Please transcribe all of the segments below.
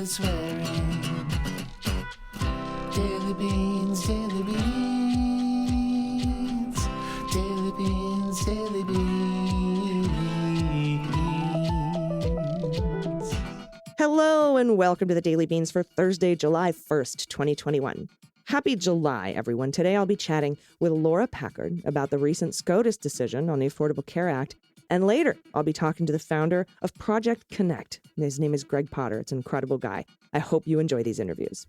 good swearing. Daily beans, daily beans. Daily beans, daily beans. Hello and welcome to the Daily Beans for Thursday, July 1st, 2021. Happy July, everyone. Today I'll be chatting with Laura Packard about the recent SCOTUS decision on the Affordable Care Act. And later, I'll be talking to the founder of Project Connect. His name is Greg Potter. It's an incredible guy. I hope you enjoy these interviews.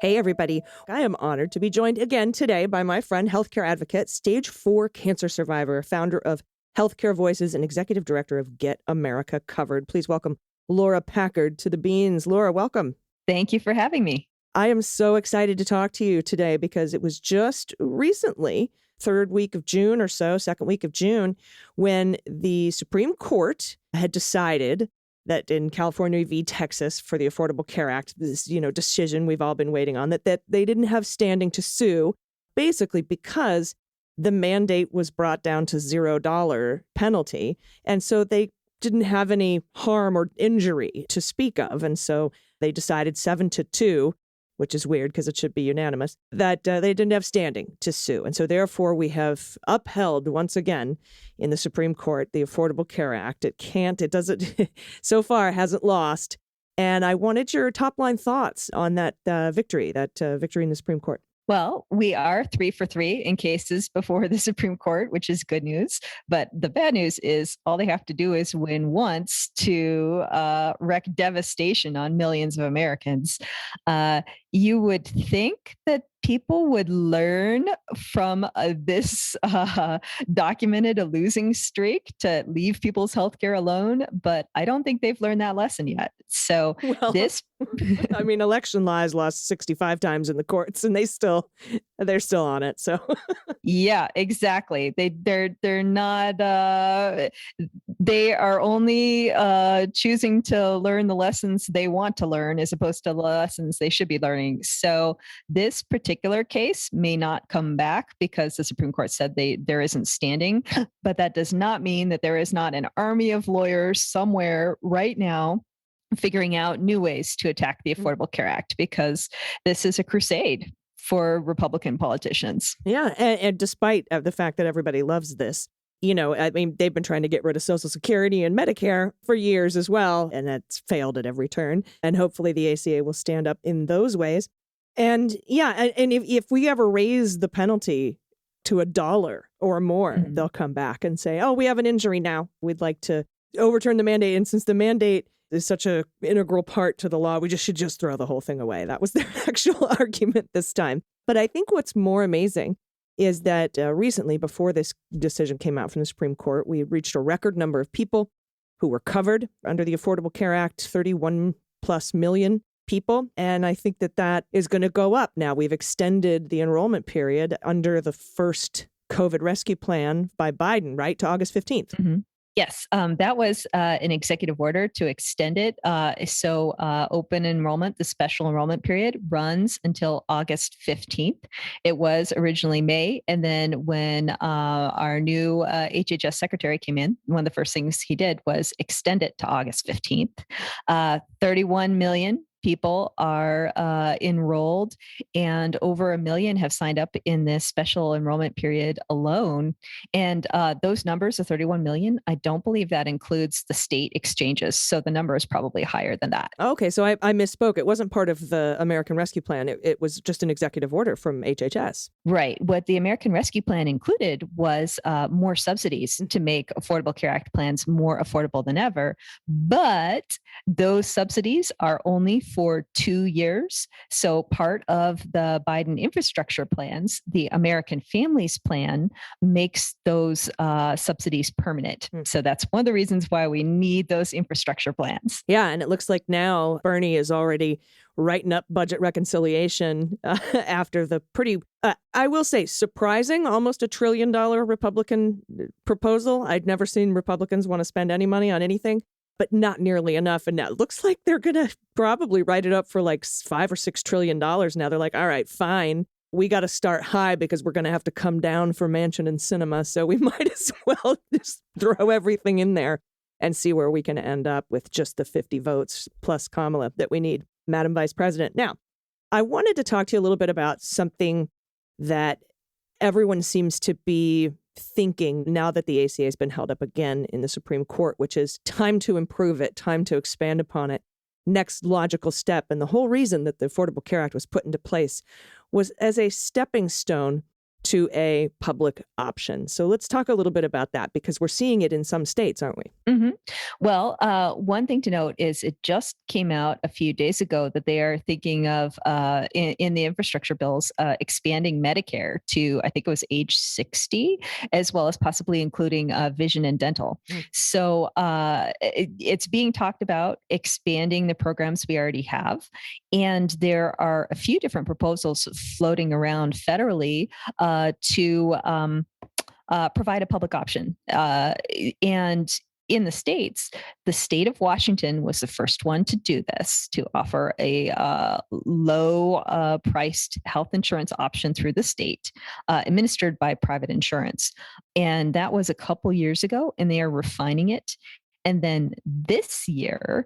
Hey, everybody. I am honored to be joined again today by my friend, healthcare advocate, stage 4 cancer survivor, founder of Healthcare Voices, and executive director of Get America Covered. Please welcome Laura Packard to the Beans. Laura, welcome. Thank you for having me. I am so excited to talk to you today because it was just recently, third week of June or so, second week of June, when the Supreme Court had decided that in California v. Texas for the Affordable Care Act, this, decision we've all been waiting on, that they didn't have standing to sue, basically because the mandate was brought down to $0 penalty. And so they didn't have any harm or injury to speak of. And so they decided 7-2, which is weird because it should be unanimous, that they didn't have standing to sue. And so therefore we have upheld once again in the Supreme Court the Affordable Care Act. It doesn't, so far hasn't lost. And I wanted your top line thoughts on that victory in the Supreme Court. Well, we are 3 for 3 in cases before the Supreme Court, which is good news. But the bad news is all they have to do is win once to wreak devastation on millions of Americans. You would think that people would learn from this documented a losing streak to leave people's healthcare alone, but I don't think they've learned that lesson yet. So election law has lost 65 times in the courts, and they're still on it. So yeah, exactly. They're not. They are only choosing to learn the lessons they want to learn as opposed to the lessons they should be learning. So this particular case may not come back because the Supreme Court said there isn't standing, but that does not mean that there is not an army of lawyers somewhere right now figuring out new ways to attack the Affordable Care Act, because this is a crusade for Republican politicians. Yeah, and despite the fact that everybody loves this, they've been trying to get rid of Social Security and Medicare for years as well, and that's failed at every turn. And hopefully the ACA will stand up in those ways. And yeah, and if we ever raise the penalty to $1 or more, they'll come back and say, oh, we have an injury now. We'd like to overturn the mandate. And since the mandate is such an integral part to the law, we should just throw the whole thing away. That was their actual argument this time. But I think what's more amazing is that recently, before this decision came out from the Supreme Court, we reached a record number of people who were covered under the Affordable Care Act, 31 plus million people. And I think that is going to go up now. We've extended the enrollment period under the first COVID rescue plan by Biden, right, to August 15th. Mm-hmm. Yes, that was an executive order to extend it. So open enrollment, the special enrollment period, runs until August 15th. It was originally May. And then when our new HHS secretary came in, one of the first things he did was extend it to August 15th. 31 million people are enrolled, and over 1 million have signed up in this special enrollment period alone. And those numbers of 31 million, I don't believe that includes the state exchanges. So the number is probably higher than that. Okay, so I misspoke. It wasn't part of the American Rescue Plan. It was just an executive order from HHS. Right. What the American Rescue Plan included was more subsidies to make Affordable Care Act plans more affordable than ever. But those subsidies are only for 2 years. So part of the Biden infrastructure plans, the American Families Plan, makes those subsidies permanent. So that's one of the reasons why we need those infrastructure plans. Yeah, and it looks like now Bernie is already writing up budget reconciliation after the pretty, I will say, surprising, almost $1 trillion Republican proposal. I'd never seen Republicans want to spend any money on anything, but not nearly enough. And now it looks like they're going to probably write it up for like $5 or $6 trillion now. They're like, all right, fine. We got to start high because we're going to have to come down for Manchin and cinema. So we might as well just throw everything in there. and see where we can end up with just the 50 votes plus Kamala that we need, Madam Vice President. Now, I wanted to talk to you a little bit about something that everyone seems to be thinking now that the ACA has been held up again in the Supreme Court, which is time to improve it, time to expand upon it. Next logical step. And the whole reason that the Affordable Care Act was put into place was as a stepping stone to a public option. So let's talk a little bit about that, because we're seeing it in some states, aren't we? Mm-hmm. Well, one thing to note is it just came out a few days ago that they are thinking of, in the infrastructure bills, expanding Medicare to, I think it was age 60, as well as possibly including vision and dental. So it's being talked about expanding the programs we already have. And there are a few different proposals floating around federally to provide a public option. And in the states, the state of Washington was the first one to do this, to offer a low priced health insurance option through the state, administered by private insurance. And that was a couple years ago, and they are refining it. And then this year,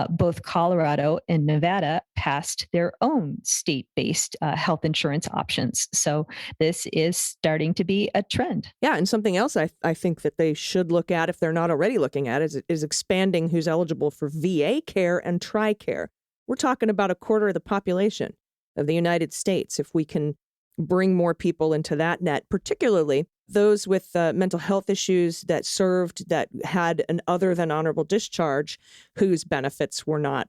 both Colorado and Nevada passed their own state-based health insurance options. So this is starting to be a trend. Yeah, and something else I think that they should look at, if they're not already looking at, is expanding who's eligible for VA care and TRICARE. We're talking about a quarter of the population of the United States. If we can bring more people into that net, particularly those with mental health issues that had an other than honorable discharge, whose benefits were not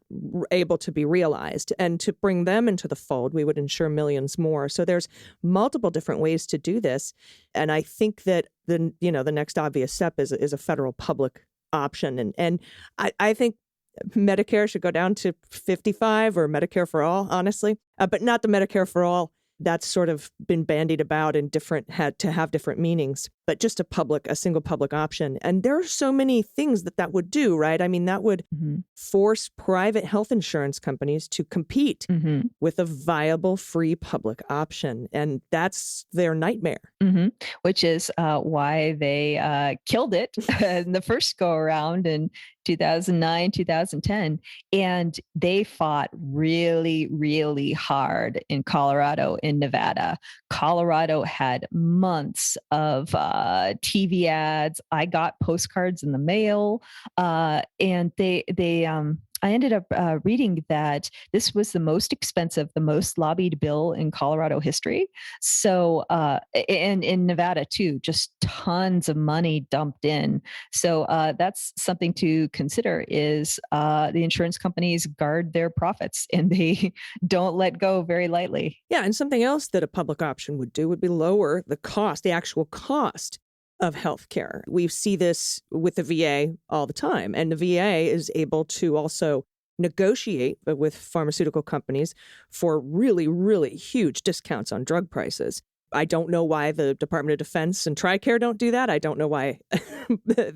able to be realized. And to bring them into the fold, we would insure millions more. So there's multiple different ways to do this. And I think that the next obvious step is a federal public option. And I think Medicare should go down to 55, or Medicare for all, honestly, but not the Medicare for all. That's sort of been bandied about and had to have different meanings, but just a single public option. And there are so many things that would do, right? I mean, that would force private health insurance companies to compete with a viable free public option. And that's their nightmare. Which is why they killed it in the first go around in 2009, 2010. And they fought really, really hard in Colorado, in Nevada. Colorado had months of TV ads. I got postcards in the mail, and I ended up reading that this was the most expensive, the most lobbied bill in Colorado history. So, and in Nevada too, just tons of money dumped in. So that's something to consider, is the insurance companies guard their profits and they don't let go very lightly. Yeah, and something else that a public option would do would be lower the actual cost of healthcare. We see this with the VA all the time, and the VA is able to also negotiate with pharmaceutical companies for really, really huge discounts on drug prices. I don't know why the Department of Defense and TRICARE don't do that. I don't know why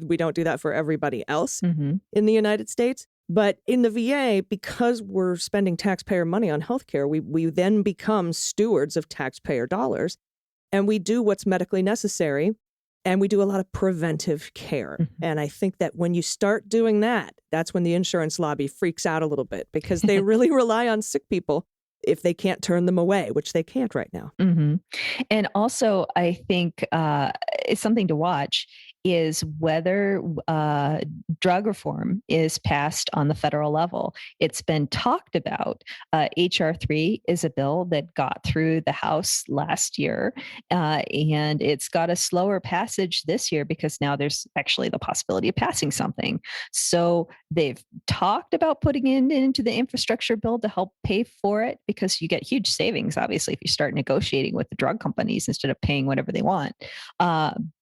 we don't do that for everybody else in the United States. But in the VA, because we're spending taxpayer money on healthcare, we then become stewards of taxpayer dollars, and we do what's medically necessary. And we do a lot of preventive care. And I think that when you start doing that, that's when the insurance lobby freaks out a little bit, because they really rely on sick people if they can't turn them away, which they can't right now. And also, I think it's something to watch is whether drug reform is passed on the federal level. It's been talked about. H.R. 3 is a bill that got through the House last year, and it's got a slower passage this year because now there's actually the possibility of passing something. So they've talked about putting it into the infrastructure bill to help pay for it, because you get huge savings, obviously, if you start negotiating with the drug companies instead of paying whatever they want.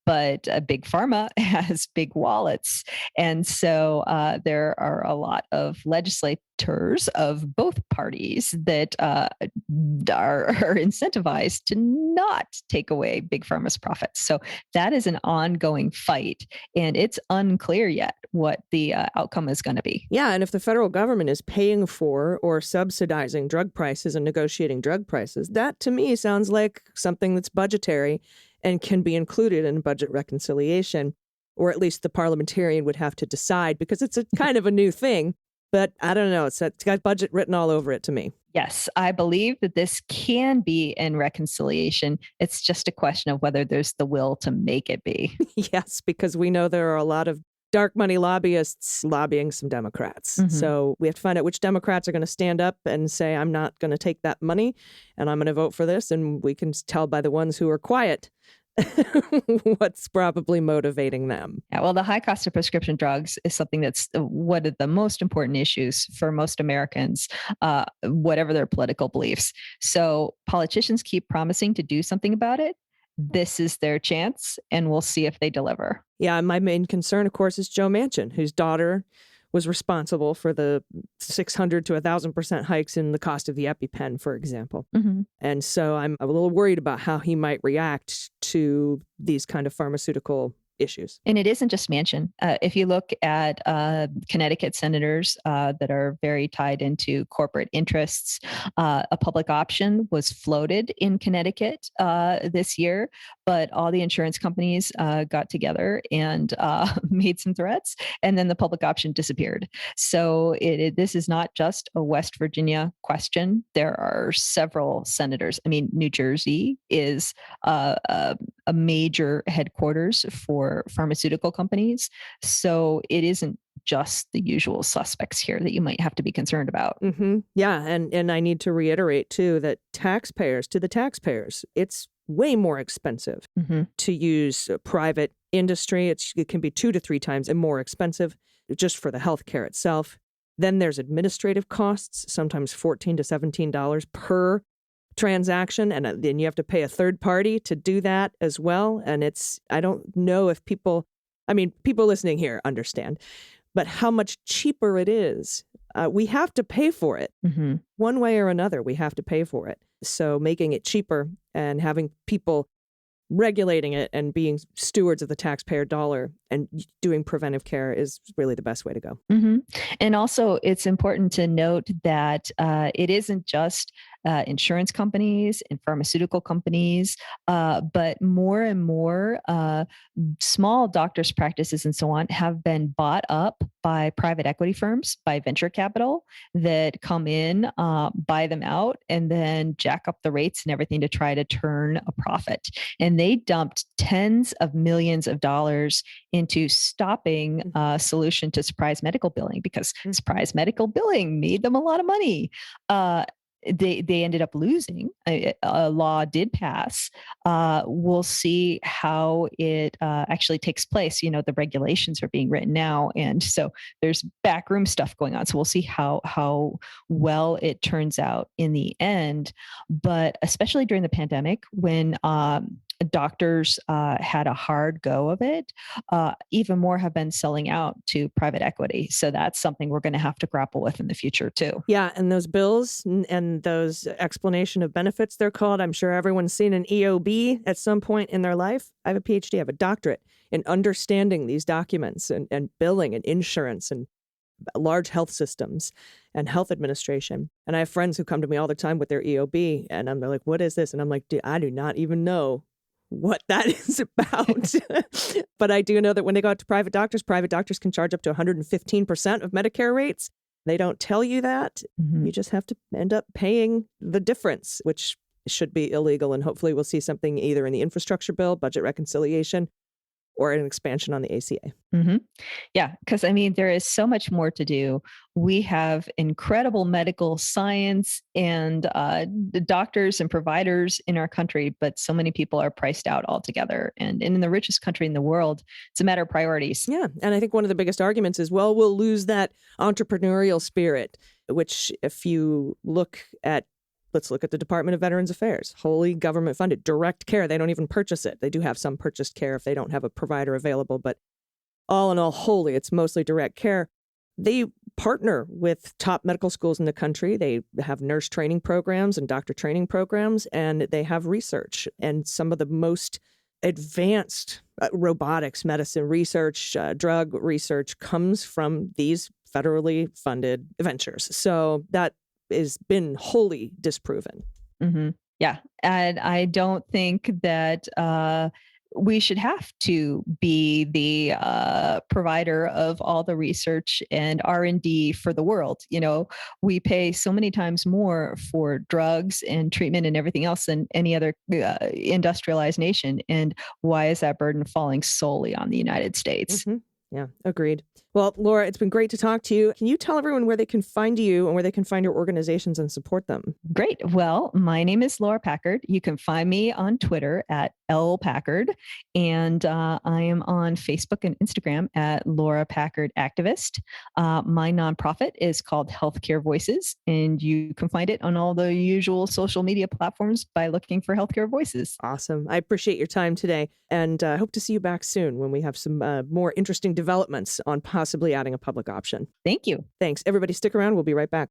But Big Pharma has big wallets. And so there are a lot of legislators of both parties that are incentivized to not take away Big Pharma's profits. So that is an ongoing fight. And it's unclear yet what the outcome is going to be. Yeah. And if the federal government is paying for or subsidizing drug prices and negotiating drug prices, that to me sounds like something that's budgetary and can be included in budget reconciliation. or at least the parliamentarian would have to decide because it's a kind of a new thing. But I don't know. It's got budget written all over it to me. Yes, I believe that this can be in reconciliation. It's just a question of whether there's the will to make it be. Yes, because we know there are a lot of dark money lobbyists lobbying some Democrats. Mhm. So we have to find out which Democrats are going to stand up and say, I'm not going to take that money and I'm going to vote for this. And we can tell by the ones who are quiet what's probably motivating them. Yeah, well, the high cost of prescription drugs is something that's one of the most important issues for most Americans, whatever their political beliefs. So politicians keep promising to do something about it. This is their chance, and we'll see if they deliver. Yeah, my main concern, of course, is Joe Manchin, whose daughter was responsible for the 600 to 1,000% hikes in the cost of the EpiPen, for example. Mm-hmm. And so I'm a little worried about how he might react to these kind of pharmaceutical issues. And it isn't just Manchin. If you look at Connecticut senators that are very tied into corporate interests, a public option was floated in Connecticut this year, but all the insurance companies got together and made some threats, and then the public option disappeared. So this is not just a West Virginia question. There are several senators. I mean, New Jersey is a major headquarters for pharmaceutical companies. So it isn't just the usual suspects here that you might have to be concerned about. Mm-hmm. Yeah. And I need to reiterate, too, that to the taxpayers, it's way more expensive Mm-hmm. to use private industry. It can be 2 to 3 times and more expensive just for the healthcare itself. Then there's administrative costs, sometimes $14 to $17 per transaction, and then you have to pay a third party to do that as well. And I don't know if people listening here understand, but how much cheaper it is. We have to pay for it. Mm-hmm. One way or another, we have to pay for it. So making it cheaper and having people regulating it and being stewards of the taxpayer dollar and doing preventive care is really the best way to go. Mm-hmm. And also, it's important to note that it isn't just insurance companies and pharmaceutical companies, but more and more small doctors' practices and so on have been bought up by private equity firms, by venture capital that come in, buy them out, and then jack up the rates and everything to try to turn a profit. And they dumped tens of millions of dollars into stopping a solution to surprise medical billing because surprise medical billing made them a lot of money. They ended up losing. A law did pass. We'll see how it actually takes place. You know, the regulations are being written now, and so there's backroom stuff going on. So we'll see how well it turns out in the end. But especially during the pandemic, when doctors had a hard go of it, even more have been selling out to private equity. So that's something we're going to have to grapple with in the future too. Yeah, and those bills and those explanation of benefits, they're called. I'm sure everyone's seen an EOB at some point in their life. I have a PhD, I have a doctorate in understanding these documents and billing and insurance and large health systems and health administration. And I have friends who come to me all the time with their EOB, and they're like, what is this? And I'm like, I do not even know what that is about. But I do know that when they go out to private doctors can charge up to 115% of Medicare rates. They don't tell you that. Mm-hmm. You just have to end up paying the difference, which should be illegal. And hopefully we'll see something either in the infrastructure bill, budget reconciliation, or an expansion on the ACA. Mm-hmm. Yeah, because I mean, there is so much more to do. We have incredible medical science and the doctors and providers in our country, but so many people are priced out altogether. And in the richest country in the world, it's a matter of priorities. Yeah, and I think one of the biggest arguments is, well, we'll lose that entrepreneurial spirit, which if you look at let's look at the Department of Veterans Affairs, wholly government funded, direct care. They don't even purchase it. They do have some purchased care if they don't have a provider available, but all in all, wholly, it's mostly direct care. They partner with top medical schools in the country. They have nurse training programs and doctor training programs, and they have research. And some of the most advanced robotics, medicine research, drug research comes from these federally funded ventures. So that has been wholly disproven. Mm-hmm. Yeah. And I don't think that we should have to be the provider of all the research and R&D for the world. We pay so many times more for drugs and treatment and everything else than any other industrialized nation. And why is that burden falling solely on the United States? Mm-hmm. Yeah, agreed. Well, Laura, it's been great to talk to you. Can you tell everyone where they can find you and where they can find your organizations and support them? Great. Well, my name is Laura Packard. You can find me on Twitter at @LPackard, and I am on Facebook and Instagram at Laura Packard Activist. My nonprofit is called Healthcare Voices, and you can find it on all the usual social media platforms by looking for Healthcare Voices. Awesome. I appreciate your time today, and hope to see you back soon when we have some more interesting developments on possibly adding a public option. Thank you. Thanks. Everybody stick around. We'll be right back.